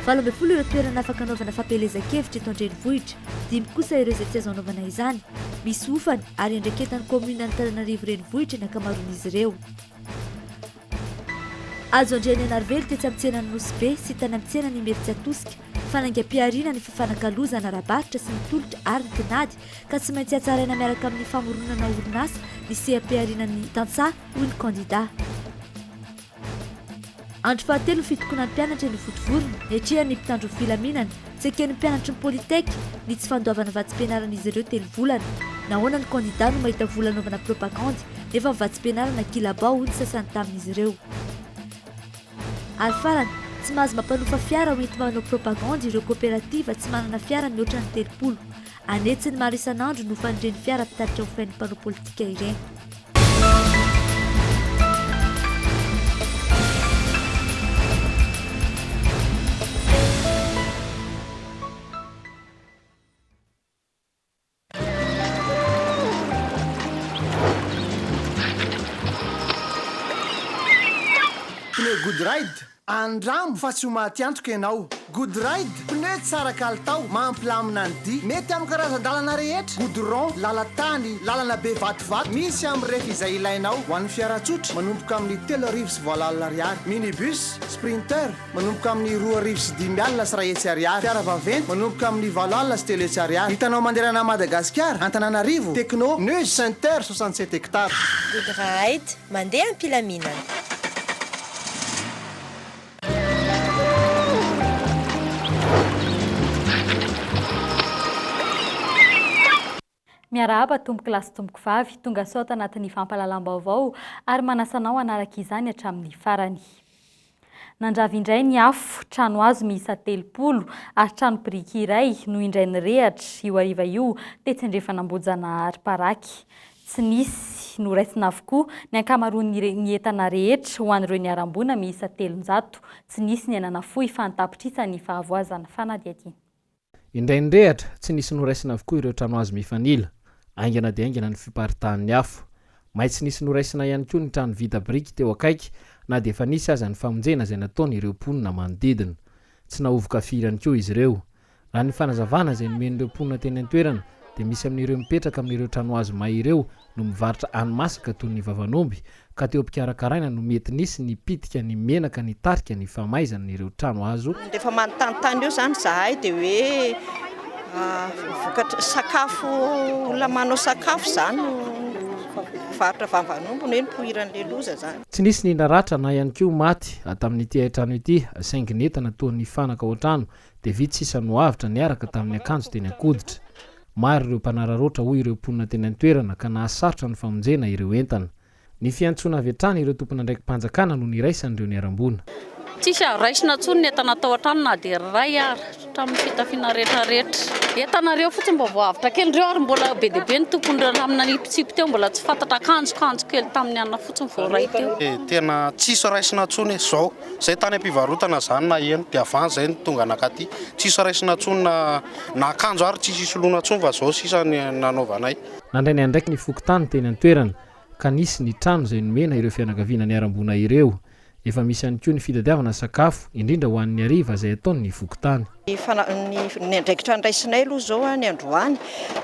20 ireo toerana afaka anaovana fampelezan-kevitra eto an-drenivohitra, 5 kosa ireo izay tsy azo anaovana izany. Misy ofany ary andraikentan'ny komina Antananarivo renivohitra ny ankamaroan'izy ireo. Azo andriany Anarivelo tetsy amin'ny tsenan'ny Nosy sy tany amin'ny tsenan'ny Imerintsiatosika fanaingam-piariana ny fifanakalozana ara-baritra sy ny tolotra ary ny tinady ka tsy maintsy hatsaraina miaraka amin'ny famoronana orinasa ny seha-piarinan'ny tantsaha hoy ny kandida. Andro fahatelo ny fitokonan'ny mpianatra ny votovorona niatrehany mpitandro ny filaminana tsy eken'ny mpianatra ny politeka ny tsy fandoavana vatsim-pianaran'izy ireo 3 volana. Nahoana ny kandida no mahita vola anaovana propagandy nefa vatsim-pianarana kilabao hoy ny sasany tamin'izy ireo. Ary farany tsy mahazo mampanofa fiara ho enti manao propagandy ireo kooperativa tsy manana fiara mihoatra ny 30. Anetsy ny maro isan'andro no fanireny fiara mpitaritra ho fain'ny mpanao politika ireny. Good ride andramo fa tsy ho mahatiantoka ianao. Good ride pneu tsara kalitao mampilamina ny dy mety amin'ny karazan-dalana rehetra. Goudron lalatany lalana be vatovato misy amin'ny rehefa izay ilainao. Ho an'ny fiaratsotra manomboka amin'ny 3,7 ariary. Minibus sprinter manomboka amin'ny 2,5 sy 1 ariary. Fiara vaventy manomboka amin'ny 7 sy 3 ariary. Hitanao manderana Madagasikara Antananarivo Tekno Neus Center 67 hectares. Good ride mandeha am-pilaminana. Miarahaba tomboky lasy tomboky vavy tonga sao tanatin'ny fampalalam-baovao ary manasanao anaraka izany hatramin'ny farany. Nandravy indray ny afo trano hazo miisa 30 ary trano biriky iray no indray ny rehatra io ariva io tetsin-drefanambojana ary-paraky. Tsy nisy no raisina avokoa ny ankamaroan'ny entana rehetra ho an'ireo niarambona miisa 300. Tsy nisy ny ananafoy fa nitapitrisany fahavoazana fanadiadina. Indray ny rehatra tsy nisy no raisina avokoa ireo trano hazo mifanila. Aingana dia aingana ny fiparitahan'ny afo. Maitsy nisy no raisina ihany koa ny trano vita biriky teo akaiky na dia efa nisy aza ny famonjena izay nataony ireo mponina manodidina. Tsy nahovoka firy ihany koa izy ireo. Raha ny fanazavana izay nomen'ireo mponina teny an-toerana dia misy amin'ireo mipetraka amin'ireo trano hazo may ireo no mivarotra hani-masaka toy ny vavanomby ka teo am-pikarakaraina no mety nisy ny pitika ny menaka ny tarika ny famaizana n'ireo trano hazo. Rehefa manontanytany eo zany zahay dia hoe vokatra sakafo olona manao sakafo zany varotra vavanombo no hoe nipoiran'le loza zany. Tsy nisy ny naratra na ihany koa maty tamin'ity hain-trano ity sainginetana toa ny fanaka ao an-trano dia vitsy sisa no avitra niaraka tamin'ny akanjo teny ankoditra. Maro ireo mpanararoatra hoy ireo mponina teny an-toerana ka nahasarotra ny famonjena ireo entana. Ny fiantsona avy hatrany ireo tompona ndraiky mpanjakana no niraisan'ireo niarambona. Tsisy raisina tsony ny entana tao an-trano na dia ray ary tamin'ny fitafiana rehetrarehetra. Entanareo fotsiny mba voavitra kely reo ary mbola be dia be ny tompony amina nipitsipy teo mbola tsy fantatra akanjo kely tamin'ny anna fotsiny vao ray teo. Tena tsisy raisina tsony izao. Zay tany am-pivarotana zany na eno dia avany zay ny tonga nakaty. Tsisy raisina tsony na akanjo ary tsisy soloana tsony fa zao sisa ny nanaovanay. Nandray ny andraiky ny fokotany teny an-toerana ka nisy ny trano izay nomena ireo fianakaviana niarambona ireo. Efa misy ihany koa ny fitadiavana sakafo indrindra ho an'ny hariva izay ataony ny fokotany. Ny andraikitra andraisinay aloha zao ny androany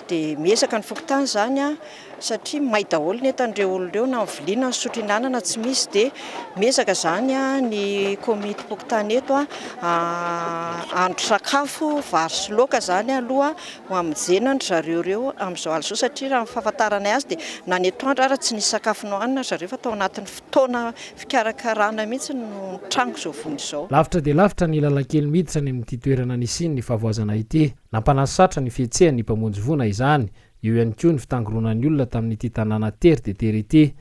dia miezaka ny fokotany zany satria may daholo ny entan'ireo olon'ireo na viliana ny sotrinanana tsy misy dia miezaka zany ny komity fokotany eto andro sakafo vary sy laoka zany aloha ho amonjena ny zareo amin'izao alina izao satria raha ny fahafantaranay azy dia na ny atoandro ary tsy nisy sakafo nohanina zareo fa tao anatin'ny fotoana fikarakarana mihitsy no trango izao vony izao. Lavitra dia lavitra ny lalankely miditra ny amin'ity toerana nisiny ny fahavoazana ity. Nampanasatra ny fihetsehan'ny mpamonjy vona izany. Eo ihany koa ny fitangoronan'ny olona tamin'ity tanàna tery dia tery ity.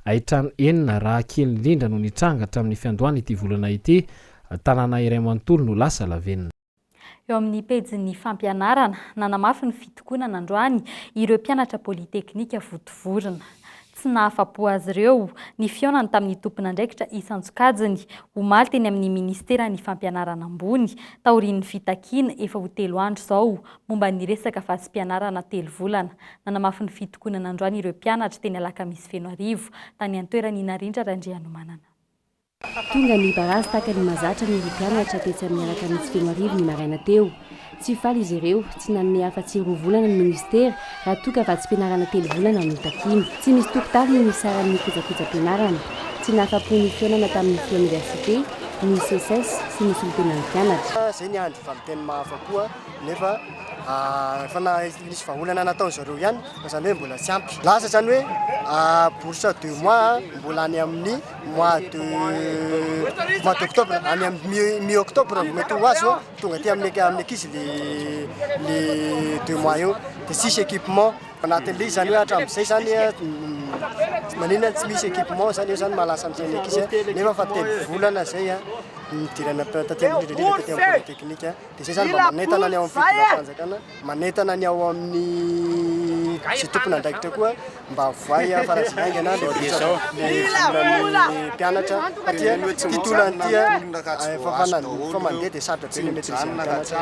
Ahitano enina raha kely indrindra no nitranga hatramin'ny fiandohana ity volana ity. Tanàna iray manontolo no lasa lavenina. Eo amin'ny pejin'ny fampianarana nanamafy ny fitokonana androany ireo mpianatra politeknika votovorona. Tsy nahafa-po azy ireo ny fionany tamin'ny tompon'andraikitra Isantsokajiny omaly teny amin'ny ministeran'ny fampianarana ambony taorian'ny fitakiana efa ho 3 andro izao momba ny resaka fahasim-pianarana 3 volana. Nanamafy ny fitokonana androany ireo mpianatra teny Alakamisy Feno Arivo tany an-toeran'ny Narindra Randrianomanana. tonga ny barasy tahaka ny mazatra ny mpianatra tetsy amin'ny araka misy feno arivo ny maraina teo tsy faly izy ireo tsy nanome afa-tsy roa volana ny ministera raha toka va tsy mpianarana telo volana ny takiny tsy misy tokotary ny misaran'ny kojakoja-pianarana tsy nahafa-pony fiainana tamin'ny fioniversité ny CSS sy ny solotenan'ny mpianatra zay ny andro valiteny mahafa-koa nefa nisy vaholana nataony zareo ihany zany hoe mbola tsy ampy lasa zany hoe bourse 2 mois mbola any amin'ny mois d'octobre any amin'ny mi-octobre mety ho azy tonga ty amin'ny ankizy le 2 mois io dia sisy équipement anatin'le zany hoe hatramin'izay zany maninona tsy misy équipement zany io zany mahalasa an'izay ankizy nefa fa telo volana zay nidirana taty amin'indrindrindra taty amin'ny polytechnique dia zay zany mba manentana ny ao amin'ny fidina-panjakana manentana ny ao amin'ny sy tompona andraikitra koa mba voay farazinaingana le volan'ny mpianatra satria titolany fa mandeha dia sarotra be ny maîtrisen'ny mpianatra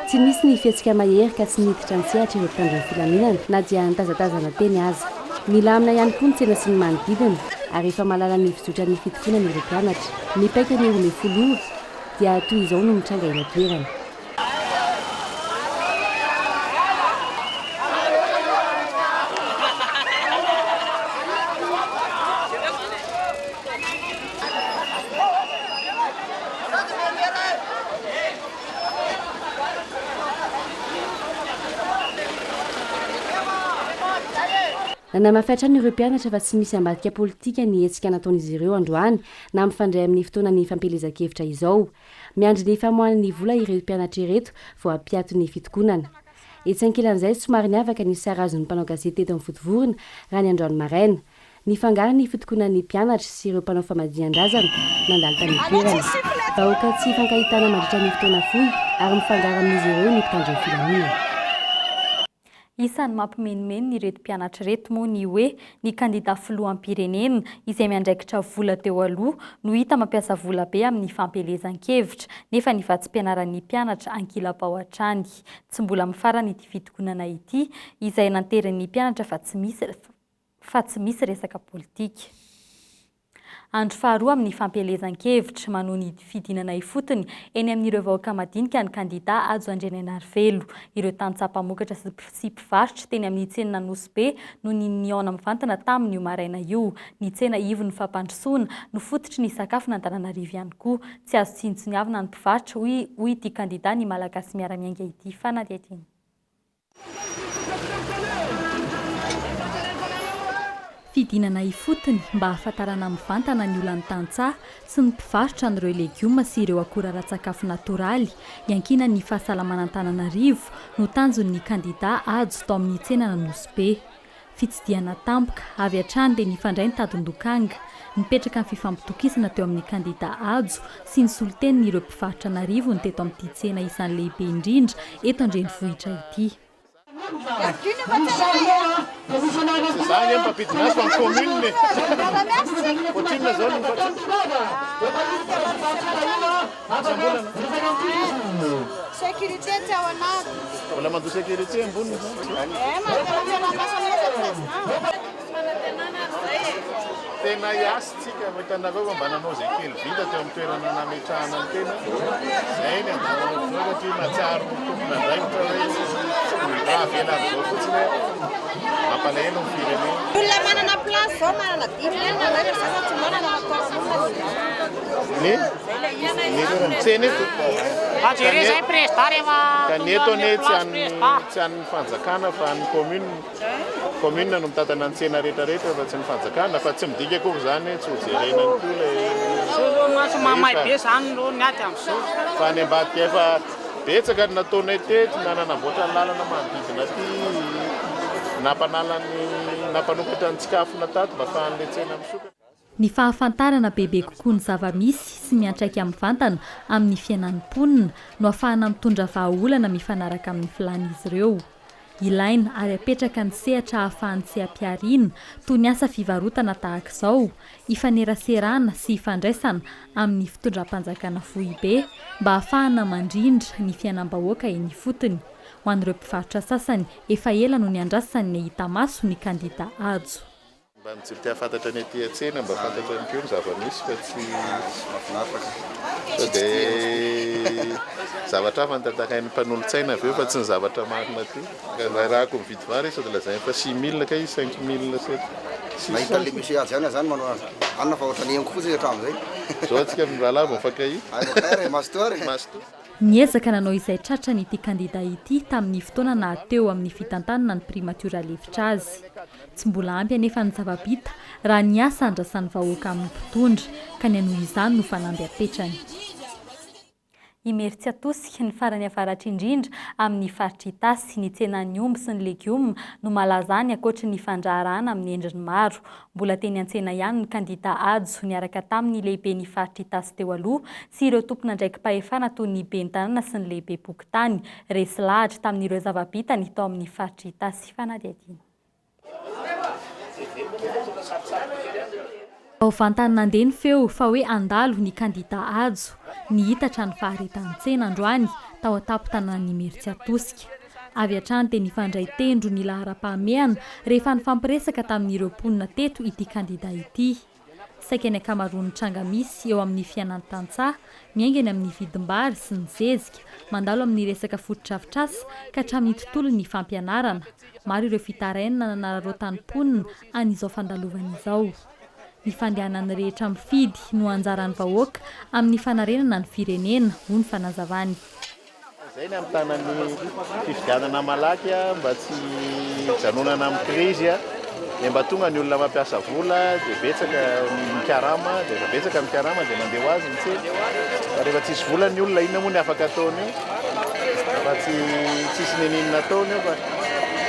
tsy misy ny fiatsika mahery ka tsy niditra ny sehatra ireo mpitandron'ny filaminana na dia nitazatazana teny aza milamina ihany koa ny tsena sy ny manodidina ary efa malala ny fizotra ny fitokonana ireo mpianatra mipaika ny ome foloa dia toy izao no mitranga eny toerana nanamafatra ny ireo mpianatra fa tsy misy ambadika politika ny hetsika nataon'izy ireo androany na mifandray amin'ny fotoana ny fampelezan-kevitra izao miandry ny famohanany vola ireo mpianatra ireto vao ampiato ny fitokonana etsy ankilan'izay somary ny avaka ny sarazon'ny mpanao gazety eto amin'ny fotovorona raha ny androany maraina ny fangaro ny fitokonan'ny mpianatra sy ireo mpanao famadihan-drazana nandalo tany toerana vahoaka tsy fankahitana mandritra ny fotoana fohy ary mifangaro amin'izy ireo ny mpitandron'ny filaminana isan'ny mampimenimeny ny reto mpianatra reto moa ny hoe ny kandida filohampirenena izay miandraikitra vola teo aloha no hita mampiasa vola be amin'ny fampelezan-kevitra nefa ny vatsim-pianaran'ny mpianatra ankila-pao hatrany tsy mbola mifarana ity fitokonana ity izay nanteran'ny mpianatra fa tsy misy resaka politika. Andro faharoa amin'ny fampelezan-kevitra manon ny fidinana ifotony eny amin'ireo vahoaka madinika ny kandida Ajo Andriananarivelo ireo tantsaha-mpamokatra sy mpivarotra teny amin'ny tsena Nosy no niona mivantana tamin'io maraina io ny tsena ivo ny fampandrosoana no fototry ny sakafo n'Antananarivo ihany koa tsy azo tsintsiniavina ny mpivarotra hoy ity kandida ny malagasy miara-miainga ity fanadihadina. Fidinana ifotony mba hahafantarana mivantana ny olana tantsaha sy ny mpivarotra n'ireo legioma sy ireo akora ara-tsakafo natoraly iankina ny fahasalamana Antananarivo no tanjon'ny kandida Ajo tao amin'ny tsena Nosy. Fitsidiana tampoka avy hatrany dia nifandray ny tadin-dokanga nipetraka amin'ny fifampitokisana teo amin'ny kandida Ajo sy ny soloten'ireo mpivarotra n'Arivo ny teto amin'ity tsena isan'ny lehibe indrindra eto an-drenivohitra ity. Zany empapidinazy fa commune continue zao sécurité tsy ao anaty mbola mandoa sécurité amboniny tena iasitsika mitanakao fa mba nanao zay kely vita teo amin'ny toerana nametrahana ny tena zay ny satria matsaro tompona andraikitra hoe raha vela am'izao fotsiny mampalahelo ny firenena olona manana place zao manana dimy tsy manana ny tsena eto kaneto ane tsy an'ny fanjakana fa ny commune no mitatana ny tsena rehetrarehetra fa tsy ny fanjakana fa tsy midika koa zany tsy ho jerena ny kola fa ny ambadika efa betsaka ny nataonay teto na nanamboatra ny lalana manodidina ty nampanompotra ny tsikafona tato mba fahan'le tsena misoka. Ny fahafantarana bebe kokoa ny zava-misy sy miantraika amin'ny vantana amin'ny fiainan'ny mponina no ahafahana mitondra vahaolana mifanaraka amin'ny filan'izy ireo. Ilaina ary apetraka ny sehatra ahafahany sy ampiarina toy ny asa fivarotana tahaka izao, ifaneraserana sy ifandraisana amin'ny fitondram-panjakana fohibe mba ahafahana mandrindra ny fiainam-bahoaka eny ifotony. Ho an'ireo mpivarotra sasany efa ela no niandrasany ny hita maso ny kandida Ajo. Mba mba mijery tia fantatra ny aty an-tsena mba fantatra ny keo ny zava-misy fa tsy sao dia zavatra hafa nytatakain'ny mpanolontsaina avy eo fa tsy ny zavatra marina ty rahako mividy vary sao dia lazainy fa 6 000 ka izy 5 000 mahita le misy azy ihany zany manao azy anina fa ohatran'ny hengo fotsiny hatramin'izay zao atsika mirahalahy vao fakay mastory niezaka nanao izay tratra nyity kandida ity tamin'ny fotoana na teo amin'ny fitantanana ny primature lefitra azy tsy mbola ampy anefa ny zava-bita raha ny asa andrasan'ny vahoaka amin'ny mpitondra ka ny anoho izany no fanamby apetrany imery tsy atosika ny farany avaratra indrindra amin'ny faritra Itasy ny tsenan'ny omby sy ny legioma no malaza any ankoatra ny fandraharana amin'ny endriny maro mbola teny an-tsena ihany ny kandida Adzo niaraka tamin'ny lehibe ny faritra Itasy teo aloha sy ireo tompona ndraiky mpahefana toy ny Bentanana sy ny lehibe Pokotany resy lahatra tamin'ireo zava-bitany tao amin'ny faritra Itasy fanadihadina. Ao fantany nandeha ny feo fa hoe andalo ny kandida Adzo ny hitatra ny faharetan-tsena androany tao an-tampon-tanànan'i Imery tsy atosika. Avy hatrany dia nifandray tendro ny laharam-pahamehana rehefa nifampiresaka tamin'ireo mponina teto ity kandida ity. Saika ny ankamaroan'ny tranga misy eo amin'ny fianan-tantsaha, miaingany amin'ny vidim-bary sy ny zezika, mandalo amin'ny resaka foto-drafitrasa ka hatramin'ny tontolon'ny fampianarana. Maro ireo fitarainana nanararaotan'ny mponina an'izao fandalovana izao. Ny fandehanany rehetra mifidy no anjaran'ny vahoaka amin'ny fanarenana ny firenena ho ny fanazavany. Zay ny amin'ny tanan'ny fifidianana malaky mba tsy janonana amin'ny krizy dia mba tonga ny olona mampiasa vola dia betsaka mikarama dia betsaka mikarama dia mandeha ho azy ny tsena fa rehefa tsisy vola ny olona inona moa ny afaka ataony eo fa tsisy neninina ataony eo fa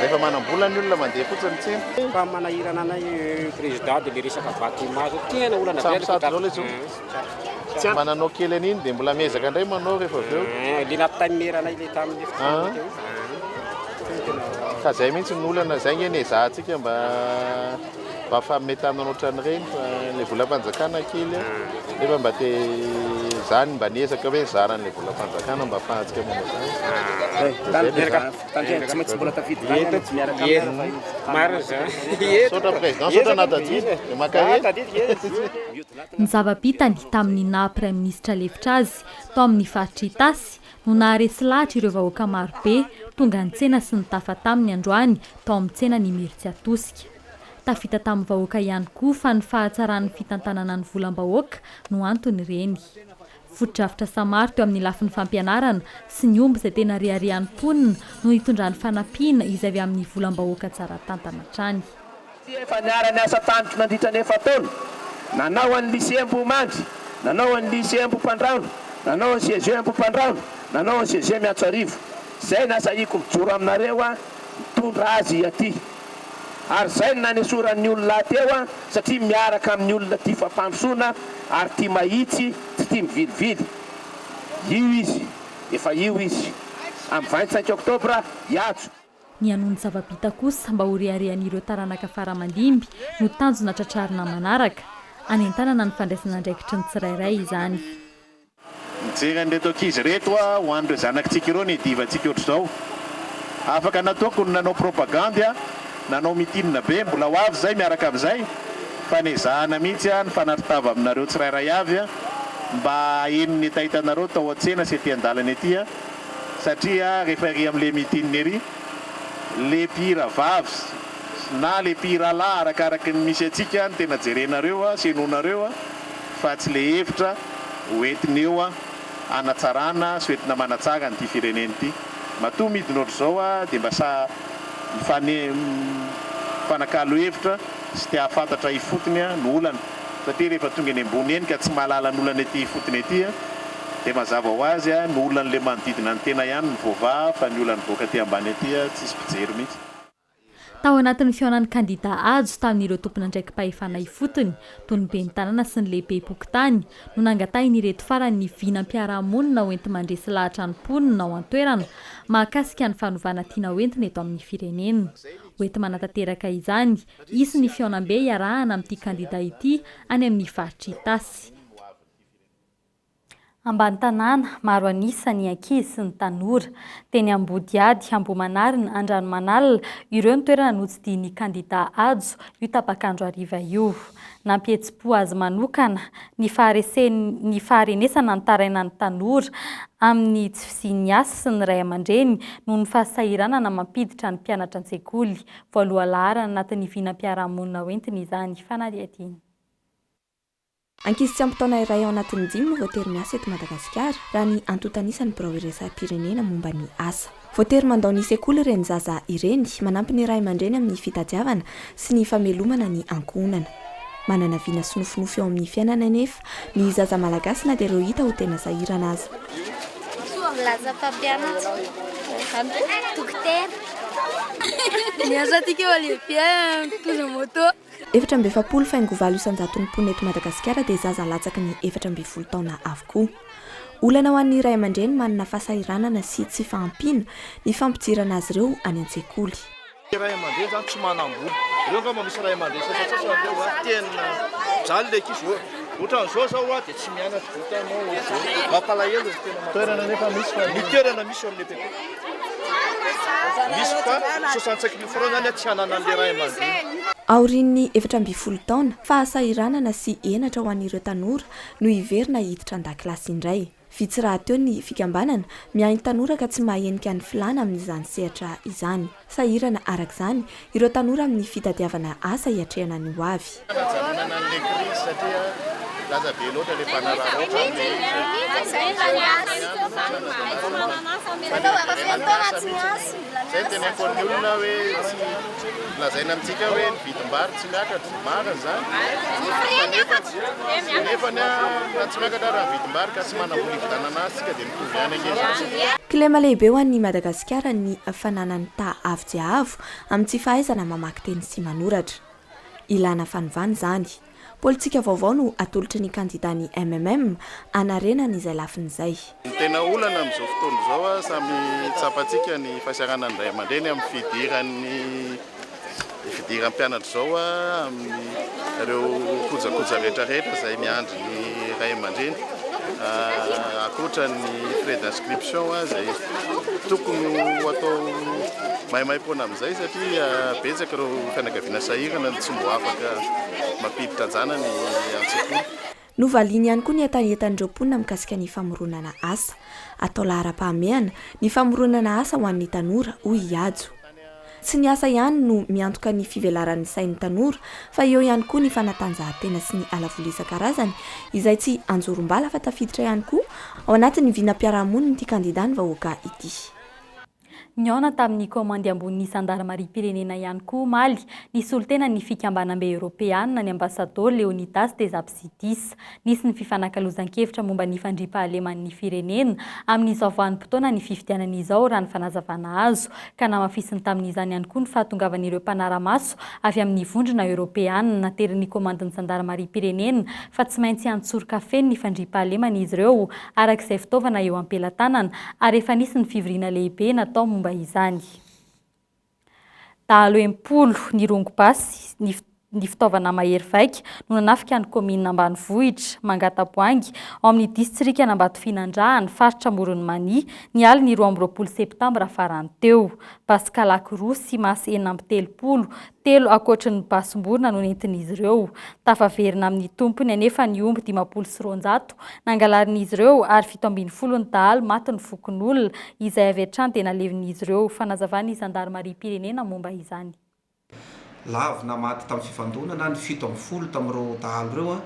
rehefa manam-bola ny olona mandeha fotsiny tsena fa manahirana anay président dia le resaka bâtiment tena olana tsy mananao kely an'iny dia mbola miezaka indray manao rehefa avy eo le nampitanimeranay le tamin'ny ka zay mihitsy ny olana zay ngeny ezahantsika mba fametanana ohatran'ireny fa le volam-panjakana kely rehefa mba te zany mba niezaka hoe zarany le volam-panjakana mba afahantsika manao zany président sotra natadidy ny zava-bitany tamin'ny na prime ministre lefitra azy tao amin'ny faritra Itasy no naharesy lahatra ireo vahoaka marobe tonga ny tsena sy ny tafa taminy androany tao amin'ny tsenan'i Imery tsy atosika. Tafita tamin'ny vahoaka ihany koa fa ny fahatsaran'ny fitantanana ny volam-bahoaka no antony ireny. Foto-drafitra samaro teo amin'ny lafin'ny fampianarana sy ny omby izay tena riarian'ny mponina no nitondran'ny fanampiana izay avy amin'ny volam-bahoaka tsara tantana hatrany. Efa niara-ny asa tanjotra nandritra ny efa-taona nanao an'ny lycée Ambomandry, nanao an'ny lycée Ambopandraona, nanao an'ny CG Ambopandraona, nanao an'ny CG Miantsarivo. Zay nasaiko mijoro aminareo mitondra azy aty. Ary zay nanesoran'ny olona teo satria miaraka amin'ny olona tia fampandrosoana ary tia mahitsy tsy tia mivilivily. Io izy, efa io izy. Amin'ny 25 oktobra Adzo. Ny anony zava-bita kosa mba ho riarian'ireo taranaka faramandimby no tanjona tratrarina manaraka. Any an-tanana ny fandraisana andraikitry ny tsirairay izany. Mijery an'ireto ankizy reto ho an'ireo zanakitsika ireo ny divantsika ohatr'izao. Afaka nataoko ny nanao propaganda, nanao mitinina be, mbola ho avy zay miaraka amin'izay fa nezahana mihitsy ny fanaritava aminareo tsirairay avy mba enony tahitanareo tao an-tsena sy ety an-dalana ety satria rehefa ery amin'ilay mitinina ery le mpihira vavy na le mpihira lahy arakaraky ny misy atsika ny tena jerenareo sy enonareo fa tsy le hevitra hoentiny eo anatsarana sy hoentina manatsara nyity fireneny ity. Matoa midina ohatr'izao dia mba fanakalo hevitra sy tia hafantatra ifotony ny olana satria rehefa tonga eny ambony eny ka tsy mahalala ny olana ety ifotony ety dia mazava ho azy ny olan'le manodidina ny tena ihany ny voava fa ny olana voaka aty ambany ety tsisy mpijery mihitsy. Tao anatin'ny fihaonan'ny kandida Adzo tamin'ireo tompona ndraiky mpahefana ifotony toy ny Bentanana sy ny lehibe Pokotany no nangatahiny ireto farany ny vinam-piarahamonina hoenty mandresy lahatra ny mponina ao an-toerana mahakasika ny fanovana tiana hoentina eto amin'ny firenena. Hoenty manatanteraka izany isy ny fihaonam-be iarahana amin'ity kandida ity any amin'ny faritra Itasy. Ambany tanàna maro anisany ankizy sy ny tanora teny Ambodiady, Ambomanarina, Andranomanalina ireo ny toerana notsidiny ny kandida ajo io tapakandro hariva io. Nampihetsi-po azy manokana ny faharenesana ny taraina ny tanora amin'ny tsy fisian'ny asa sy ny ray aman-dreny noho ny fahasahiranana mampiditra ny mpianatra an-tsekoly. Voaloha laharana anatin'ny vinam-piarahamonina hoentina izany. Fanariadiny. Ankizy tsy ampy taona iray ao anatin'ny 5 no voatery miasa eto Madagasikara raha ny antotanisany birao iraisam-pirenena momba ny asa. Voatery mandao ny sekoly ireny zaza ireny, manampy ny ray aman-dreny amin'ny fitadiavana sy ny famelomana ny ankohonana. Manana viana sy nofinofy eo amin'ny fiainana nefa ny zaza malagasy na dia ireo hita ho tena sahirana azy. Milaza mpampianatra, dokotera. Niasa tikeo alivia mpitondra moto. 420 faingovalo isan-jaton'ny mponina eto Madagasikara dia zaza latsaky ny 420 taona avokoa. Olana ho an'ny ray aman-dreny manana fahasahiranana sy tsy fahampiana ny fampijirana azy ireo any an-tsekoly. Ray aman-dreny zany tsy manam-bola. Ireo ngamba misy ray aman-dreny sasasasa reo tena jaly le kizy hoe ohatran'izao zao dia tsy mianatra vitanao mampalahelo tena toerana nefa misy fa ny toerana misy amin'ny lehibe misy fa 65 000 francs zany tsy hanana an'le ray aman-dreny. Aorian'ny 420 taona fahasahiranana sy enatra ho an'ireo tanora no iverina hiditra an-dakilasy indray. Vitsy raha teo ny fikambanana mihainy tanora ka tsy mahenika ny filana amin'izany sehatra izany. Sahirana arak'izany ireo tanora amin'ny fitadiavana asa hiatrehana ny ho avy. Laza be loatra le mpanararoatra zay tena informe olona hoe lazaina amintsika hoe ny vidim-bary tsy miakatra marina zany nefa na tsy miakatra raha vidim-bary ka tsy manambola hividanana azy tsika dia mitovy ihany ankehitriny. Kilema lehibe ho an'ny Madagasikara ny fananany ta avo dia avo amin'ny tsy fahaizana mamaky teny sy manoratra. Ilana fanovana zany. Politika vaovao no atolotry ny kandidany MMM anarenany izay lafin'izay. Ny tena olana amin'izao fotoana izao samy tsapantsika ny fahasiarana ny ray aman-dreny amin'ny fidiran'ny mpianatra izao amin'ny ireo kojakoja rehetrarehetra izay miandry ny ray aman-dreny. Akoatra ny frais d'inscription izay tokony atao maimaimpona amin'izay satria betsaka ireo fianakaviana sahirana tsy mbo afaka mampiditra janany an-tsekoly. Novaliany ihany koa ny entan'ireo mponina mikasika ny famoronana asa. Atao laharam-pahamehana ny famoronana asa ho an'ny tanora hoy hiajo. Tsy ny asa ihany no miantoka ny fivelaran'ny sain'ny tanora fa eo ihany koa ny fanatanjahantena sy ny alavola isan-karazany izay tsy anjorom-bala fa tafiditra ihany koa ao anatin'ny vinam-piarahamonina ity kandidany vahoaka ity. Niona tamin'ny komandy ambony sandarmariam-pirenena ihany koa Maly nisy olo tena ny fikambanam-be Europeana ny ambasador Leonidas Tesapsidis nisy ny fifanankalozan-kevitra momba ny fandriam-pahaleman'ny firenena amin'izao vanim-potoana ny fifidianan'izao raha ny fanazavana azo ka namafisiny tamin'izany ihany koa ny fahatongavan'ireo mpanaramaso avy amin'ny vondrona Europeana naterin'ny komandin'ny sandarmariam-pirenena fa tsy maintsy antsoroka feno ny fandriam-pahalemana izy ireo arak'izay fitaovana eo am-pelatanana ary efa nisy ny fivoriana lehibe natao momba izany. Dahalo empolo ny rongo-basy ny fitaovana mahery vaika no nanafika ny komina ambanivohitra Mangataboangy ao amin'ny distrika Ambatofinandraha ny faritra Moronomania ny aliny 12 septambra farany teo. Pascalaky Rosy masy 4 telo akoatra ny basom-borona no nentin'izy ireo. Tafaverina amin'ny tompony anefa ny omby 500 nangalarin'izy ireo ary 70 ny dahalo maty ny fokon'olona izay avy hatrany tena levin'izy ireo. Fanazavany sandarmariam-pirenena momba izany. Lavina maty tamin'ny fifandonana ny 70 tamin'ireo dahalo ireo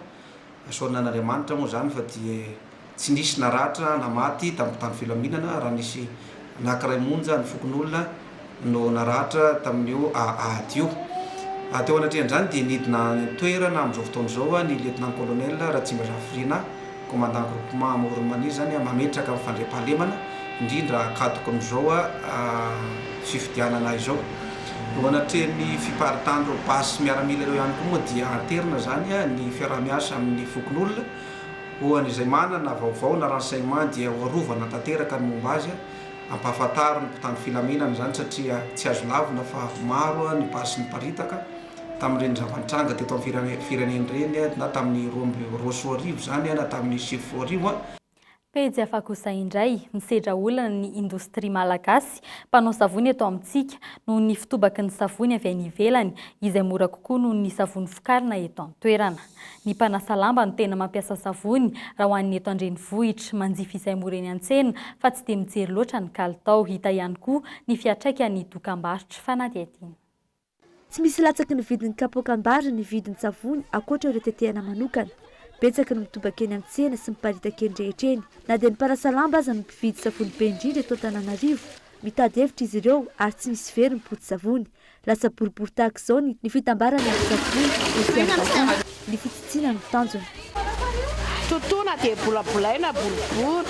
asoanan'Andriamanitra moa zany fa dia tsy nisy naratra na maty tamin'ny tany filaminana raha nisy anankiray monja ny fokon'olona no naratra tamin'io adio. Teo anatrehan'izany dia nidina toerana amin'izao fotoana izao ny lieutenant colonel Ratsimba Zafirina commandant groupement Moronomania zany mametraka amin'ny fandriam-pahalemana indrindra kadoko n'izao fifidianana izao. No anatrehan'ny fiparitandreo basy miaramila ireo ihany koa moa dia anterina zany ny fiaraha-miasa amin'ny fokon'olona ho an'izay manana vaovao na renseignement dia hoarovana tanteraka ny momba azy ampahafantaro ny mpitandro filaminana zany satria tsy azo lavina fa maro ny basy ny paritaka tamin'ireny zava-nitranga teto amin'ny firenena ireny na tamin'ny 2020 zany na tamin'ny 2020. pejy afakosa indray misedra olana ny indostria malagasy mpanao savony eto amintsika noho ny fitobaky ny savony avy any ivelany izay mora kokoa noho ny savony vokarina eto an-toerana. Ny mpanasa lamba no tena mampiasa savony raha ho an'ny eto an-drenivohitra manjifa izay mora eny an-tsena fa tsy dia mijery loatra ny kalitao. Hita ihany koa ny fiantraikany dokam-barotra fanadihadina. Tsy misy latsaky ny vidin'ny kapoakam-bary ny vidin'ny savony ankoatra ireo tetehana manokana. Betsaka ny mitobaka eny amin'ny tsena sy miparitaka eny rehetra eny. Na dia ny mpanasa lamba aza no mpividy savony be indrindra eto Antananarivo. Mitady hevitra izy ireo ary tsy misy very ny poti savony. Lasa boribory tahaka izao ny fitambarana ny savony ny fitsitsina ny tanjony. Totona dia bolabolaina boribory.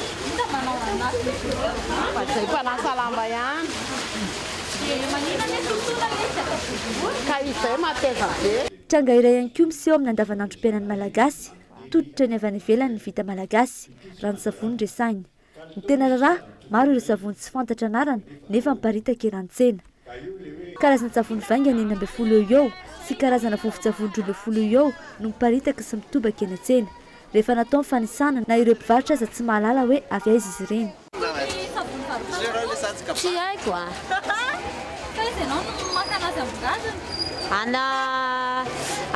Zay mpanasa lamba ihany. Ka izay mateza be. Tranga iray ihany koa miseho amin'ny andavanandrom-piainan'ny malagasy. Toditra ny avy any ivelany ny vita malagasy, rano-savony resahiny. Ny tena raharaha, maro ireo savony tsy fantatra anarana nefa miparitaka eny an-tsena. Karazana savony vaingana 40 eo sy karazana vovon-tsavony 12 eo no miparitaka sy mitobaka eny an-tsena. Rehefa natao mifanisana na ireo mpivarotra aza tsy mahalala hoe avy aiza izy ireny. Tsy haiko a.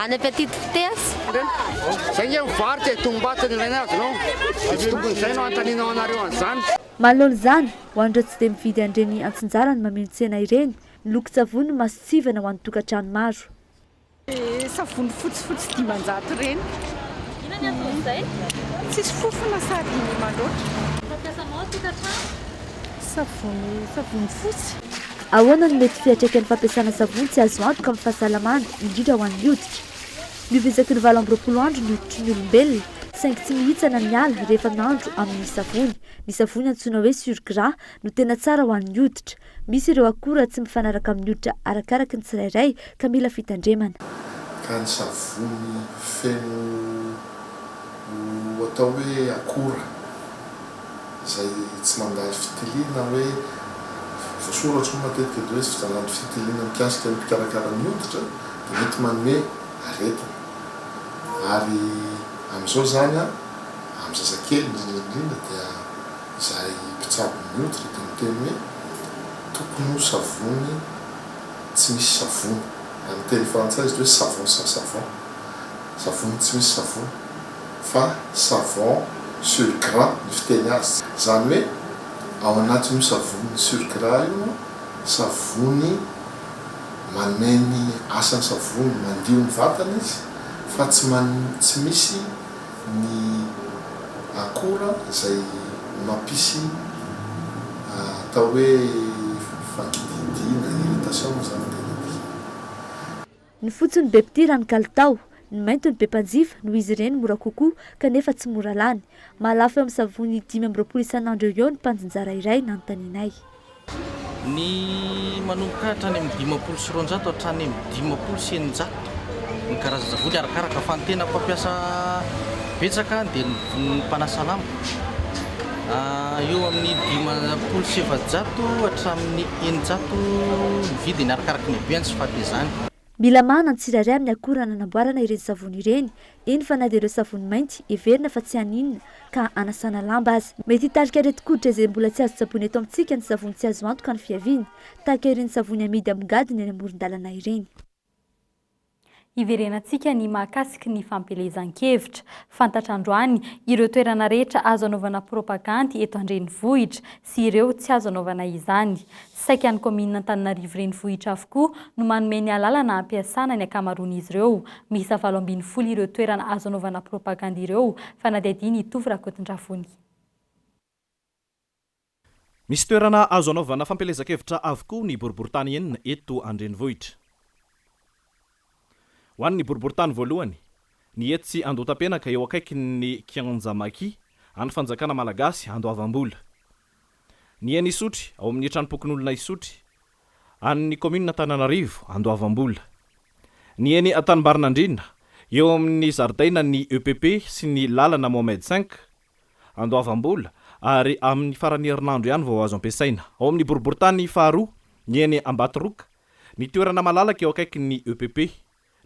Ana petite vitesse. Zay nge mivarotra tombatany ilay azy no. Tombon'izay no antaninao anareo an'izany. Manoloana izany ho an'ireo tsy dia mividy an'ireny antsinjara ny mameno tsena ireny, ny loko-tsavony masitsivana ho an'ny tokantrano maro. Savony fotsifotsy 500 ireny. Inona ny anton'izay? Tsisy fofona sady mandroatra. Fampiasanao tokantrano? Savony fotsy. Ahoana no mety fiatraikan'ny fampiasana savony tsy azo antoka amin'ny fahasalamana indrindra ho an'ny hoditra. Mivizaka ny 20 andro ny hoditry ny olombelona, saingy tsy mihitsana ny ala rehefa nandro amin'ny savony. Ny savony antsoina hoe surgras no tena tsara ho an'ny hoditra. Misy ireo akora tsy mifanaraka amin'ny hoditra arakaraka ny tsirairay ka mila fitandremana. Ka ny savony feno atao hoe akora izay tsy mandalo fitiliana hoe voasoratra matetika dia hoe tsy fizanandro fitiliana mikasika ny mpikarakara ny hoditra dia mety manome aretina. Ary amin'izao zany amin'ny zazakely indrindra dia izay mpitsabo ny hoditra dia miteny hoe tokony ho savony tsy misy savony. Amin'ny teny frantsay izy hoe savon sans savon. Savony tsy misy savony fa savon sur gras ny fiteny azy. Zany hoe ao anatin'io savony sur gras io savony manome ny asan'ny savony mandio ny vatana izy fa tsy misy ny akora izay mampisy atao hoe fankididina irritation zany tena. Ny fotsiny be mpitira ny kalitao, ny mainto ny be mpanjifa noho izy ireny mora kokoa kanefa tsy mora lany. Mahalafo eo amin'ny savony 520 isan'andro eo ny mpanjinjara iray nanontanianay. Ny manomboka hatrany amin'ny 500 sy 200 hatrany amin'ny 500 sy 900 ny karazana savony arakaraka fa ny tena mpampiasa betsaka dia ny mpanasa lamba. Eo amin'ny 500 sy 700 hatramin'ny 900 ny vidiny arakaraka ny habeany sy fahatezany. Mila mahana ny tsirairay amin'ny akora nanamboarana ireny savony ireny. Eny fa na dia ireo savony mainty heverina fa tsy haninona ka anasana lamba azy. Mety hitarika aretin-koditra izay mbola tsy azo tsaboina eto amintsika ny savony tsy azo antoka ny fiaviany, tahaka ireny savony amidy amin'ny gadiny eny amoron-dalana ireny. Iverenantsika ny mahakasiky ny fampelezan-kevitra. Fantatra androany ireo toerana rehetra azo anaovana propagandy eto an-drenivohitra sy ireo tsy azo anaovana izany. Saika ny komina Antananarivo renivohitra avokoa no manome ny alalana ampiasana ny akamaroan'izy ireo. Miisa 720 ireo toerana azo anaovana propagandy ireo fa na dia adiny hitovy Rakotondrafony. Misy toerana azo anaovana fampelezan-kevitra avokoa ny boriboritany enina eto an-drenivohitra. Ho an'ny boriboritany voalohany, ny etsy Andotapenaka eo akaiky ny Kianjamaki, any fanjakana malagasy Andoavam-bola. Ny eny Isotry ao amin'ny tranopokon'olona Isotry, an'ny komina Antananarivo Andoavam-bola. Ny eny Tanimbarinandrina eo amin'ny zaridaina ny EPP sy ny lalana Mohamed 5 Andoavam-bola ary amin'ny farany herinandro ihany vao azo ampiasaina. Ao amin'ny boriboritany faharoa, ny eny Ambatotroka, ny toerana malalaka eo akaiky ny EPP.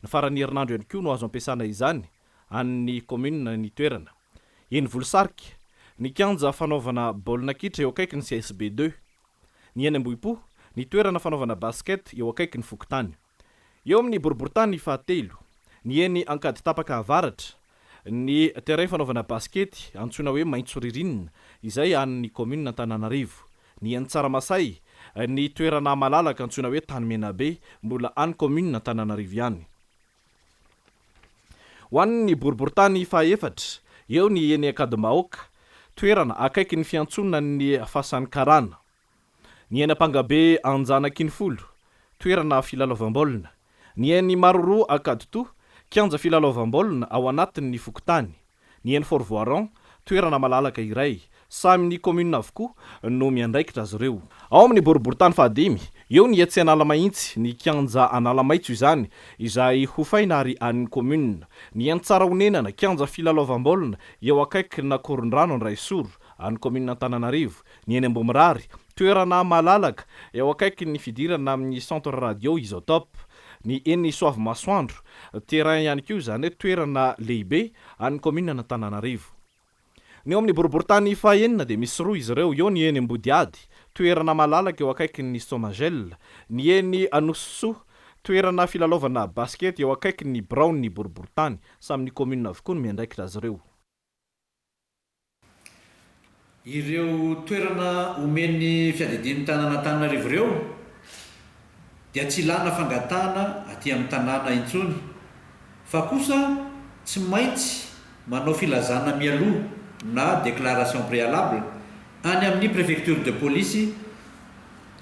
Ny farany herinandro ihany koa no azo ampiasana izany an'ny komina ny toerana. Eny Volosarika ny kianja fanaovana baolina kitra eo akaiky ny CSB2. Ny eny Ambohipo, ny toerana fanaovana basket eo akaiky ny Fokotany. Eo amin'ny boriboritany fahatelo, ny eny Ankady tapaka avaratra, ny terrain fanaovana basket antsoina hoe Maintso Ririnina izay an'ny commune Antananarivo. Ny eny Tsaramasay, ny toerana malalaka antsoina hoe Tanymenabe mbola an'ny commune Antananarivo ihany. Ho an'ny boriboritany fahaefatra, eo ny eny Akadimaoka, toerana akaiky ny fiantsonana ny Fasan'ny Karana. Ny eny Pangabe Anjanakinfolo, toerana filalaovam-baolina. Ny eny Maroro Akadito, kianja filalaovam-baolina ao anatin'ny Fokotany. Ny eny Fort-Voiron, toerana malalaka iray, samy ny commune avokoa no miandraikitra azy ireo. Ao amin'ny boriboritany fahadimy, eo ny etsy Analamahintsy, ny kianja Analamaitso izany, izay hofaina ary an'ny commune. Ny eny Tsarahonenana, kianja filalaovam-baolina eo akaiky na Korondrano Andraisoro, an'ny commune Antananarivo. Ny eny Ambomirary, toerana malalaka eo akaiky ny fidirana amin'ny centre radio Isotope. Ny eny Soavy Masoandro, terrain ihany koa izany toerana lehibe an'ny commune Antananarivo. Ny eo amin'ny boriboritany fahaenina dia misy roa izy ireo, eo ny eny Ambodiady, toerana malalaka eo akaiky ny Somagel. Ny eny Anososo, toerana filalaovana basket eo akaiky ny Brown ny boriboritany, samy ny commune avokoa no miandraikitra azy ireo. Ireo toerana omeny fiadidin'ny tanàna Antananarivo ireo dia tsy ilana fangatahana aty amin'ny tanàna intsony, fa kosa tsy maintsy manao filazana mialoha na déclaration préalable any amin'ny préfecture de police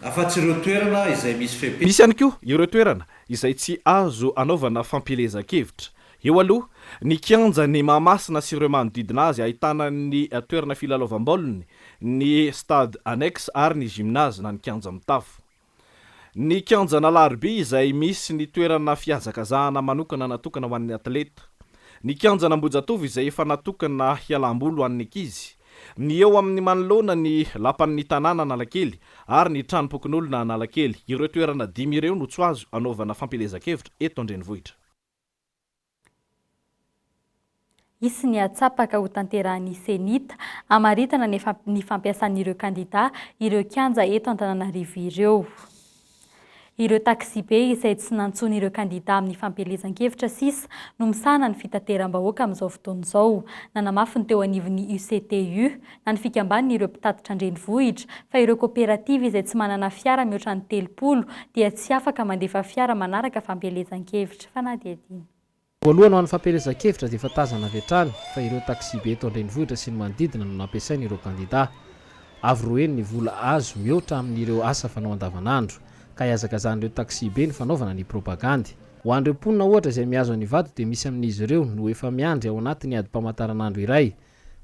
afa-tsy ireo toerana izay misy fepe. Misy ihany koa ireo toerana izay tsy azo anaovana fampelezan-kevitra. Eo aloha, ny kianja ny Mahamasina sy ireo manodidina azy ahitana ny toerana filalaovam-baolina, ny stade annexe ary ny gymnase na ny kianja mitafo. Ny kianja Nalarby izay misy ny toerana fihazakazahana manokana natokana ho an'ny atleta. Ny kianja Ambojatova izay efa natokana hialam-boly ho an'ny ankizy. Ny eo amin'ny manoloana ny lapan'ny tanàna Analakely ary ny tranom-pokon'olona Analakely. Ireo toerana 5 ireo no tsy azo anaovana fampelezan-kevitra eto an-drenivohitra. Isy ny atsapaka ho tanterahan'ny senita amaritana ny fampiasan'ireo kandida ireo kianja eto Antananarivo ireo. Ireo taxi be izay tsy nantsony ireo kandida amin'ny fampelezan-kevitra sisa no misana ny fitateram-bahoaka amin'izao fotoana izao. Nanamafy ny teo anivon'ny UCTU na ny fikambaniny ireo mpitatitra an-drenivohitra fa ireo kooperativa izay tsy manana fiara mihoatra ny 30 dia tsy afaka mandefa fiara manaraka fampelezan-kevitra fa na dia adino. Voalohany ho an'ny fampelezan-kevitra dia efa tazana avy hatrany fa ireo taxi be eto an-drenivohitra sy ny manodidina no nampiasaina ireo kandida. Avy roeny ny vola azo mihoatra amin'ireo asa fanao andavanandro. Ka iazakazan'ireo taxi be ny fanaovana ny propagandy. Ho an'ireo mponina ohatra izay mihazo any vato dia misy amin'izy ireo no efa miandry ao anatin'ny adi-pamantaranandro iray.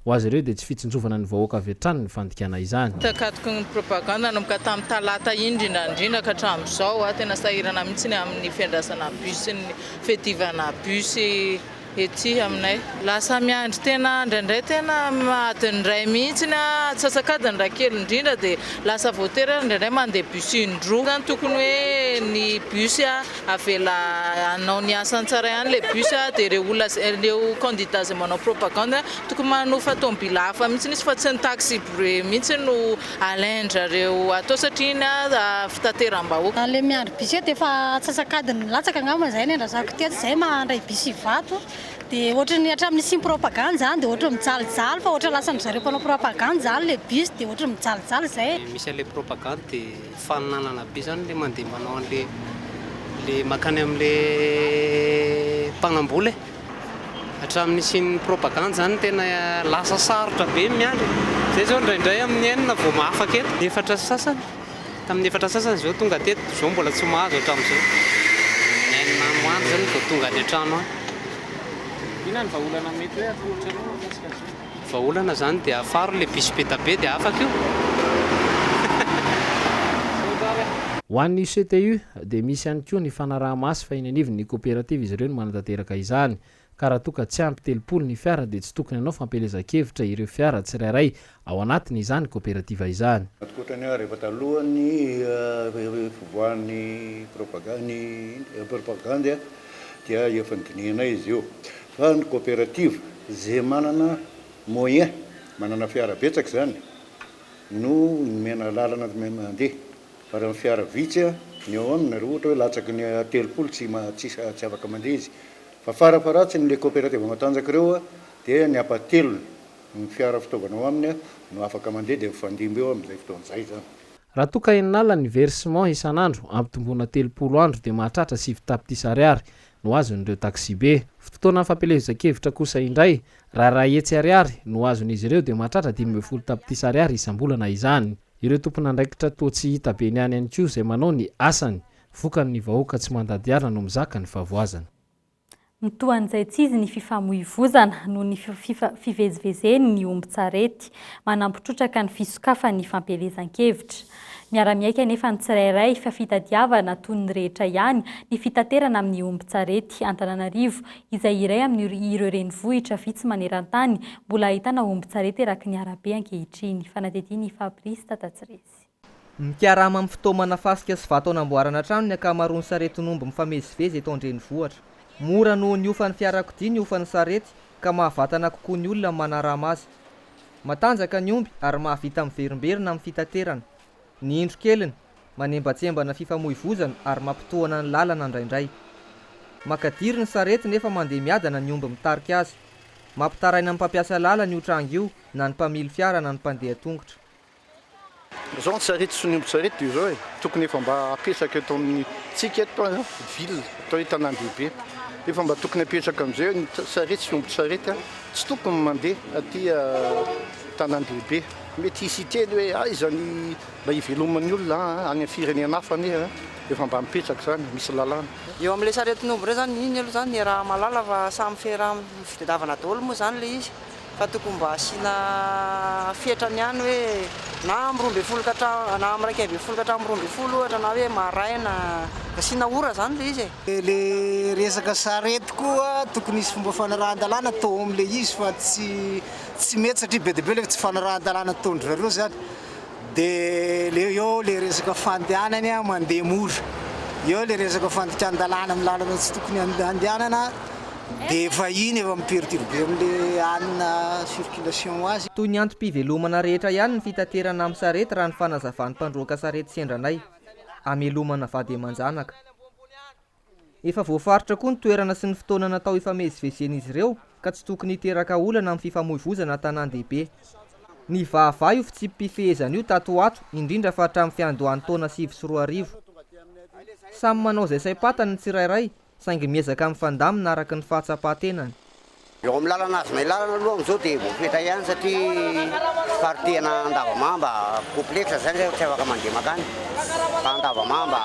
Ho azy ireo dia tsy fitsinjovana ny vahoaka avy hatrany ny fandikana izany. Takatoko ny propaganda nanomboka tamin'ny talata indrindra ka hatramin'izao tena sahirana mihitsy amin'ny fiandrasana bus ny fetivana bus ety aminay. Lasa miandry tena indraindray tena adiny iray mihitsy atsasakadiny raha kely indrindra dia lasa voatera indraindray mandeha bus indroa. Tokony hoe ny bus avela anao ny asany tsara ihany le bus dia ireo olona ireo candidat izay manao propaganda tokony manofa tomobila hafa mihitsy nisy fa tsy ny taxi be mihitsy no alaindra ireo atao satria iny fitateram-bahoaka. Le miandry bus dia efa atsasakadiny latsaka angamba izay ny andrasako teto izay mandray bus vato. Dia ohatra ny hatramin'ny sim propaganda zany dia ohatra mijalijaly fa ohatra lasa ny zareo mpanao propaganda zany le bus dia ohatra mijalijaly izay. Misy an'ilay propaganda dia faninanana be zany le mandeha manao an'le makany amin'le mpanamboly. Hatramin'ny sim propaganda zany tena lasa sarotra be miandry. Zay zao indraindray amin'ny enina vao mahafaka eto. Efatra sasany. Tamin'ny efatra sasany zao tonga teto zao mbola tsy mahazo hatramin'izao. Enina moandro zany vao tonga any an-trano. Ina ny vahaolana mety hoe atolotra anao mahakasika azy? Vahaolana zany dia afaro le bus be tabe dia afaka io. Ho an'ny UCTU dia misy ihany koa ny fanaraha-masy fa iny anivon'ny kooperativa izy ireo no manatanteraka izany. Ka raha toa ka tsy ampy 30 ny fiara dia tsy tokony anao fampelezan-kevitra ireo fiara tsirairay ao anatiny izany kooperativa izany. Atkotrany rehefa talohany fivoahan'ny propaganda dia efa nidinihana izy io. Fa ny coopérative zay manana moyen manana fiara betsaka zany no mena lalana mandeha fa raha fiara vitsy ny eo aminy raha ohatra hoe latsaky ny 3 tsy afaka mandeha izy fa farafaratsiny le coopérative matanjaka ireo dia ny apatelony ny fiara fitaovana ao aminy no afaka mandeha dia mifandimby eo amin'izay fotoan'izay zany. Raha toka enina ny versement isan'andro ampitombona 3 andro dia mahatratra 7 tapitrisa ariary no azon'ireo taxi be. Fotoana fampelezan-kevitra kosa indray raha etsy ariary no azon'izy ireo dia mahatratra 12 tapitrisa ariary isam-bolana izany. Ireo tompon'andraikitra toa tsy hita be niany ihany koa izay manao ny asany vokan'ny vahoaka tsy mandady arina no mizaka ny favoazana. Mitoan'izay tsy izy ny fifamoivozana noho ny fivezivezeny ny omby-tsarety manampitrotraka ny fisokafan'ny fampelezan-kevitra. Miara-miaika nefa ny tsirairay fa fitadiavana toy ny rehetra ihany ny fitaterana amin'ny omby-tsarety Antananarivo izay iray amin'ireo renivohitra vitsy maneran-tany mbola ahitana omby-tsarety eraky ny arabe ankehitriny. Fanadidiny Fabrice Tatatsiresy. Mikarama amin'ny fotoana fasika sy vato anamboarana trano ny akamaroan'ny saretin'omby mifamezivezy eto an-drenivohitra. Mora noho ny ofan'ny fiarakodia ny ofan'ny sarety ka mahavatana kokoa ny olona manarama azy. Matanjaka ny omby ary mahavita miverimberina amin'ny fitaterana. Ny indro keliny manembatsembana fifamoivozana ary mampitohana ny lalana indraindray. Makadiry ny sarety nefa mandeha miadana ny omby mitarika azy. Mampitaraina amin'ny mpampiasa lalana io tranga io na ny mpamily fiara na ny mpandeha tongotra. Zao ny sarety sy ny omby-tsarety io zao tokony efa mba apetraka eto amin'ny tsika eto ville atao tanàn-dehibe. Efa mba tokony apetraka amin'izay ny sarety sy omby-tsarety tsy tokony mandeha aty tanàn-dehibe. Mety hisy teny hoe aizany mba hiveloman'ny olona any amin'ny firenena hafa nefa efa mba mipetraka zany misy lalàna. Eo amin'ilay saretin'omby ireo zany iny aloha zany raha malala fa samy fera fitadiavana daholo moa zany le izy fa tokony mba asiana fetrany ihany hoe na amin'ny 12 na amin'ny 12 ka hatramin'ny 12 ohatra na hoe maraina asiana ora zany le izy. Le resaka sarety koa tokony isy fomba fanarahan-dalàna atao amin'le izy fa tsy mety satria be dia be le tsy fanarahan-dalàna ataondry zareo zany. Dia le eo le resaka fandehanany mandeha mora. Eo le resaka fandikan-dalàna amin'ny lalana tsy tokony andehanana dia efa iny efa miperturbe amin'le anina circulation azy. Toy ny antom-pivelomana rehetra ihany ny fitaterana amin'ny sarety raha ny fanazavan'ny mpandroaka sarety sendranay amelomana vady aman-janaka. Efa voafaritra koa ny toerana sy ny fotoana natao ifamezivezen'izy ireo ka tsy tokony hiteraka olana amin'ny fifamoivozana tanàn-dehibe. Ny vahavay io fitsipifehezana io tatoato indrindra fa hatramin'ny fiandohan'ny taona 2024. Samy manao izay saim-patany ny tsirairay saingy miezaka amin'ny fandamina araka ny fahatsapatenany. Eo amin'ny lalana azy may lalana aloha amin'izao dia voafetra ihany satria faritehana andavamamba complexe zany tsy afaka mandeha makany. Fa andavamamba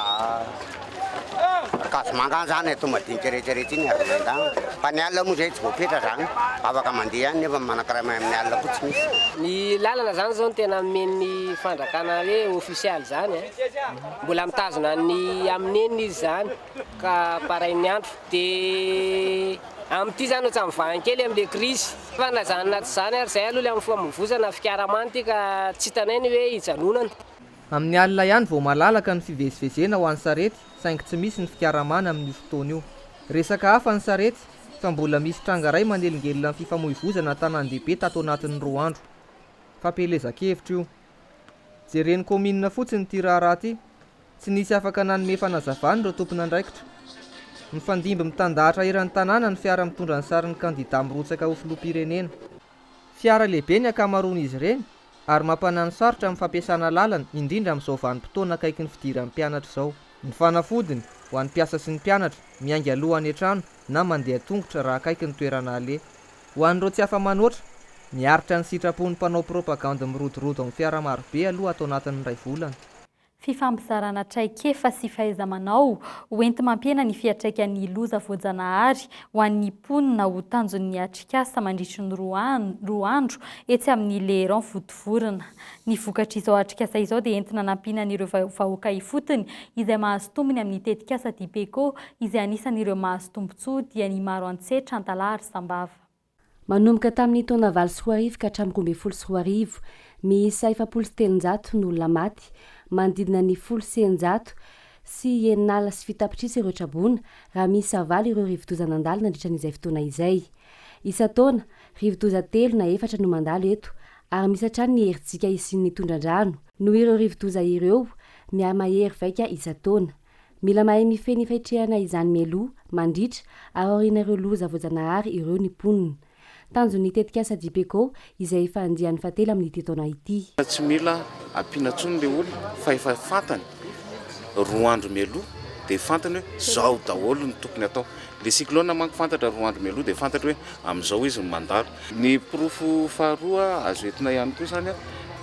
Kasmanga zany eto madinika rehetrarehetra iny ary mandana. Fa ny alina moa zay tsy voafetra zany afaka mandeha ihany nefa manakaramay amin'ny alina koa tsy misy. Ny lalana zany zao no tena men'ny fandrakana hoe ofisialy zany mbola mitazona ny amin'eny izy zany ka paray ny andro dia amin'ity zany tsy mivahany kely amin'le krisy fanazanana tsy zany ary zay aloha le amin'ny famovozana fikaramany ty ka tsy hitanay ny hoe hijanonana. Amin'ny alina ihany vao malalaka ny fivezivezena ho an'ny sarety saingy tsy misy ny fikaramana amin'ny fotoana io. Resaka hafa ny sarety fa mbola misy trangaray manelingelina ny fifamoivozana tanàn-dehibe tato anatin'ny 2 andro. Fampelezan-kevitra io. Jeren'ny kominina fotsiny ty raharaha ty tsy nisy afaka nanome fanazavany ireo tompon'andraikitra. Mifandimby mitandahatra iran'ny tanàna ny fiara mitondra ny sarin'ny kandida mirotsaka ho filoham-pirenena. Fiara lehibe ny akamaroan'izy ireny ary mampanano sarotra amin'ny fampiasana lalana indrindra amin'izao vanim-potoana akaiky ny fidiran'ny mpianatra izao. Ny fanafodiny ho an'ny mpiasa sy ny mpianatra miainga alohan'ny an-trano na mandeha tongotra raha akaiky ny toerana aleha. Ho an'ireo tsy afa-manoatra, miaritra ny sitrapon'ny mpanao propaganda mirodorodo amin'ny fiara marobe aloha atao anatin'ny 2 volana. Fifampizarana traikefa sy fahaiza-manao hoenty mampiena ny fiatraikan'ny loza voajanahary ho an'ny mponina ho tanjon'ny atrikasa mandritry ny 2 andro etsy amin'ny leron votovorona. Ny vokatra izao atrikasa izao dia entina nampianan'ireo vahoaka ifotony izay mahazo tombony amin'ny tetikasa Dipeko izay anisan'ireo mahazo tombontsoa dia ny maro antsetra Antalaha ary Sambava. Manomboka tamin'ny taona 9 sy 10 ka hatramin'ny 12 sy 10 miisa 700 ny olona maty, mandidina ny 100 sy 9 sy fitapitrisa ireo trabona raha misy avaly ireo rivo-doza nandalo nandritra n'izay fotoana izay. Isa-taona rivo-doza 3 na 4 no mandalo eto ary misy hatrany ny herintsika isin'ny tondran-drano noho ireo rivotoza ireo miamahery vaika isa-taona. Mila mahay mifeny faitrehana izany mialoha mandritra ary aorianareo loza voajanahary ireo ny mponina. Tanjony tetikasa Dipeko izay efa andiany fatelo amin'ny taona ity. Tsy mila ampiana tsony le olona fa efa fantany 2 andro mialoha dia fantany hoe zao daholo ny tokony atao. Le cyclone manko fantatra 2 andro mialoha dia fantatra hoe amin'izao izy mandalo. Ny pirofo faharoa azo entina ihany koa zany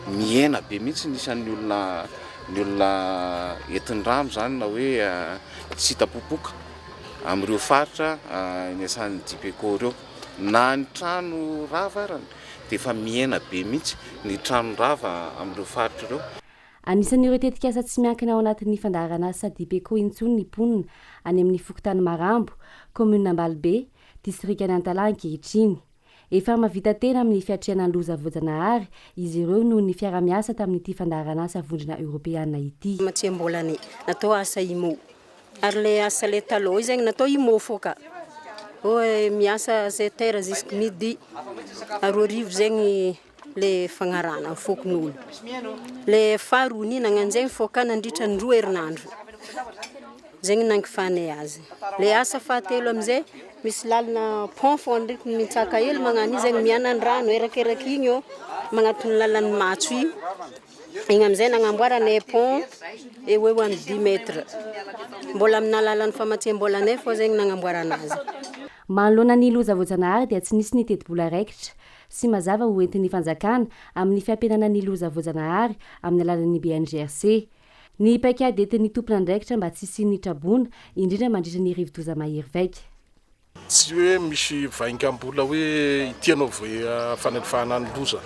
miaina be mihitsy nisan'ny olona entin-drano zany na hoe tsy hitapopoka amin'ireo faritra ny asan'ny Dipeko ireo. Na ny trano rava arany dia efa miaina be mihitsy ny trano rava amin'ireo faritra ireo. Anisan'ireo tetikasa tsy miankina ao anatin'ny fandaharana asa Dipeko intsony ny mponina any amin'ny Fokotany Marambo, commune Ambalibe, district Antala ankehitriny. Efa mahavita tena amin'ny fiatrehana ny loza voajanahary izy ireo noho ny fiara-miasa tamin'ity fandaharana asa vondrona Europeana ity. Matsembolany natao asa imo ary le asa le taloha zegny natao imo foka. Miasa 7 heures jusqu'à midi. Ary arivo zegny le fagnarana fokon'olo. Le faharoa ny nagnanjegny foka nandritra ny 2 herinandro. Zegny nangifany azy. Le asa fahatelo amizay misy lalana pont fond ndraiky mitsaka hely magnano zegny mianan rano erakeraky igny io magnatony lalan'ny matso io. Igny amizay nagnamboarana pont eo amin'ny 10 mètres. Mbola amina lalan'ny famatsembolana fô zegny nagnamboarana azy. Manoloana ny loza voajanahary dia tsy nisy ny teti-bola raikitra sy mazava ho entin'ny fanjakana amin'ny fiampianana ny loza voajanahary amin'ny alalan'ny BNGRC. Ny paikady entin'ny tompon'andraikitra mba tsy hisian'ny trabona indrindra mandritra ny rivotoza mahery vaika. Tsy hoe misy vaingambola hoe itianao fanalefahana ny loza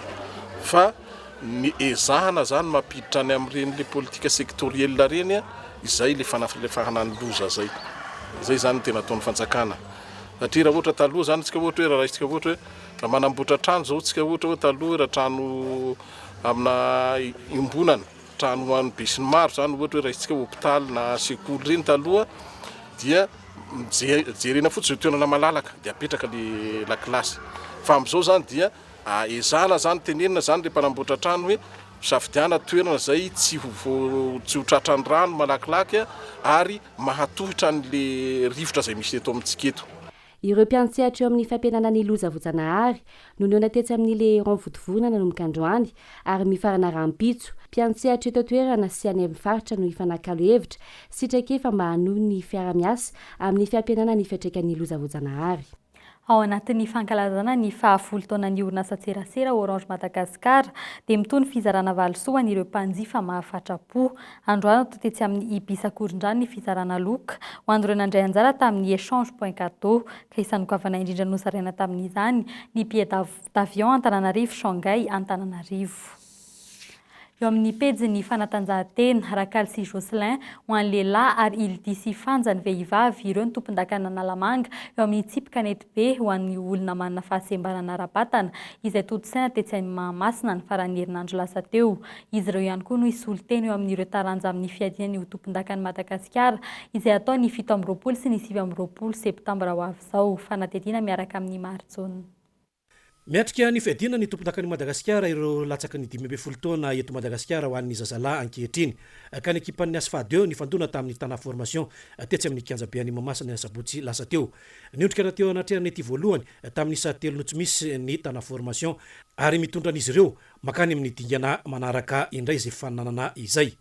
fa ny ezahana zany mampiditra any amin'ireny le politika sektorielle reny izay le fanalefahana ny loza zay. Zay zany tena ataon'ny fanjakana. Satria raha ohatra taloha zany tsika ohatra hoe raha raisitsika ohatra hoe raha manamboatra trano zao tsika ohatra hoe taloha raha trano amina imbonana trano any be sy ny maro zany ohatra hoe raisitsika hôpitaly na sekoly reny taloha dia jerena fotsiny toerana malalaka dia apetraka le lakilasy. Fa amin'izao zany dia ezahana zany tenenina zany le mpanamboatra trano hoe safidiana toerana zay tsy ho tratran'ny rano malakilaky ary mahatohitra an'le rivotra zay misy eto amintsika eto. Ireo mpiantsehatra eo amin'ny fampianana ny loza voajanahary no nonatetsy amin'ile rano votovorona nanomboka androany ary mifarana rampitso. Mpiantsehatra eto toerana sy any amin'ny faritra no ifanakalo hevitra sitrakefa mba hanohy ny fiara-miasa amin'ny fampianana ny fiantraikan'ny loza voajanahary. Ao anatin'ny fankalazana ny 10 taonan'ny orinasa serasera Orange Madagasikara dia mitony fizarana valisoa an'ireo mpanjifa mahafatra-po. Androany tetsy amin'ny Ibisakorondrano ny fizarana loka ho an'ireo nandray anjara tamin'ny échange point cadeau ka isanokavana indrindra nosaraina tamin'izany ny billet d'avion Antananarivo Shanghai Antananarivo. Eo amin'ny pejy fanatanjahantena Rakalsi Jocelyn ho an'ny lehilahy ary Ildisy Fanja ny vehivavy ireo ny tompon-dakana Analamanga eo amin'ny tsipika Kanety be ho an'ny olona manana fahasembanana ara-batana izay toto-saina tetsy amin'ny Mahamasina ny faran'ny herinandro lasa teo. Izy ireo ihany koa no isolo-teny eo amin'ireo taranja amin'ny fiadiany ho tompon-dakany Madagasikara izay atao ny 7 sy ny 9 septambra ho avy izao. Fanatetiana miaraka amin'ny Maritsona. Miatrika ny fiadiana ny tompon-dakany Madagasikara ireo latsaka ny 12 taona eto Madagasikara ho an'ny zazalahy ankehitriny. Ka ny ekipan'ny Asfadeo ny fandona tamin'ny tana formation tetsy amin'ny kianjabeany Mahamasina sabotsy lasa teo. Niondrika teo anatrehany ety voalohany tamin'ny isa 3 no tsy misy ny tana formation ary mitondra an'izy ireo makany amin'ny dingana manaraka indray izay fananana izay.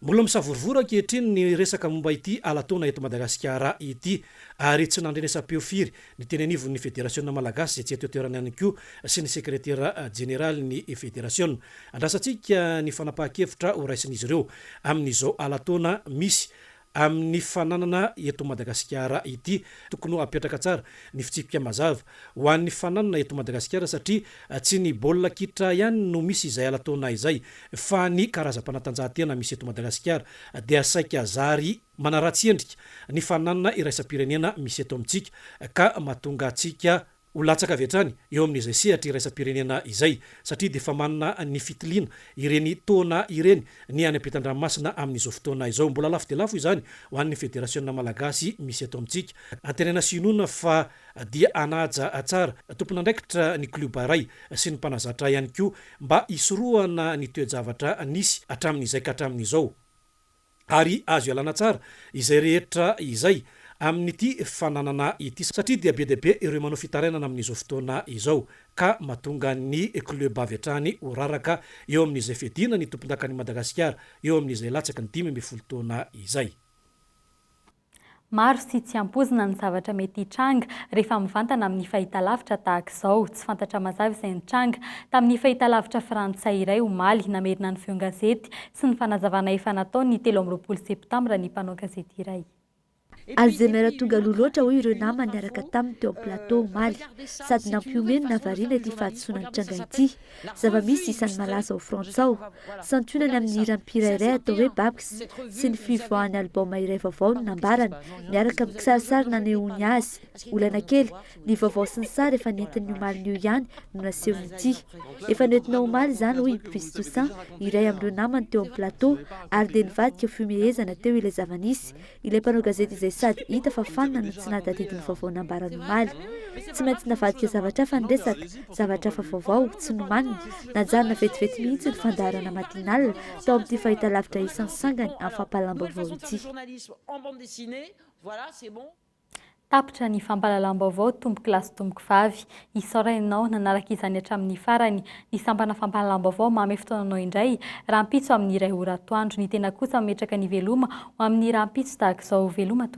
Mbola misavorovoro ankehitriny ny resaka momba ity alataona eto Madagasikara ity ary tsy nandrenesa-peo firy ny teny anivon'ny fédération malagasy tsy eto toerana ihany koa sy ny secrétaire général ny fédération. Andrasantsika ny fanapahan-kevitra ho raisin'izy ireo amin'izao alataona misy amin'ny fananana eto Madagasikara ity tokony apetraka tsara ny fitsipika mazava ho an'ny fananana eto Madagasikara satria tsy ny baolina kitra ihany no misy izay alataona izay fa ny karazam-panatanjahantena misy eto Madagasikara dia saika zary manaratsy endrika ny fananana iraisam-pirenena misy eto amintsika ka mahatonga atsika ho latsaka avy hatrany eo amin'izay sehatra iraisam-pirenena izay satria dia efa manana ny fitiliana ireny taona ireny ny any ampitan-dranomasina amin'izao fotoana izao. Mbola lafo dia lafo izany ho an'ny federasiona malagasy misy eto amintsika. Antenana sinona fa dia anaja tsara tompona andraikitra ny kluba ray sy ny mpanazatra ihany koa mba isorohana ny toe-javatra nisy hatramin'izay ka hatramin'izao. Ary azo ialana tsara izay rehetra izay amin'ity fananana ity satria dia be dia be ireo manao fitarainana amin'izao fotoana izao ka mahatonga ny club avy hatrany ho raraka eo amin'izay fiadina ny tompon-dakany Madagasikara eo amin'izay latsaka ny 15 taona izay. Maro sy tsy ampozina ny zavatra mety hitranga rehefa mivantana amin'ny fahitalavitra tahaka izao. Tsy fantatra mazava izay nitranga tamin'ny fahitalavitra frantsay iray omaly namerina ny feon-gazety sy ny fanazavana efa nataony 13 septambra ny mpanao gazety iray. Alzheimer tonga loloatra hoy ireo namany niaraka taminy teo amin'ny plateau omaly sady nampiomeny navarina ity fahadisoana ny tranga ity. Zava-misy isan'ny malaza ao Frantsao santionany amin'ny hirampira iray atao hoe Babs sy ny fivoahany alboma iray vaovao no nambarany miaraka amin'ny kisarisary nanehoany azy. Olana kely ny vaovao sy ny sary efa nentin'ny omaly io ihany no nasehony ity. Efa nentina omaly izany hoy Brice Toussaint iray amin'ireo namany teo amin'ny plateau ary dia nivadika fihomehezana teo ilay zava-misy. Ilay mpanao gazety izay sady hita fa fanina no tsy nadadidiny vaovao nambarany omaly. Tsy maintsy navadika zavatra fa niresaka zavatra fa vaovao tsy nomanina najanona vetivety mihitsy ny fandaharana matinalina tao amin'ity fahitalavitra isan'ny sangany amin'ny fampahalaam-baovao ity. Tapitra ny fampahalalam-baovao tomboky lasy tomboky vavy isaorainao nanaraka izany hatramin'ny farany ny sampana fampahalalam-baovao mamy fotoananao indray rahampitso amin'ny iray ora atoandro. Ny tena kosa mimetraka ny veloma ho amin'ny rahampitso tahaka izao veloma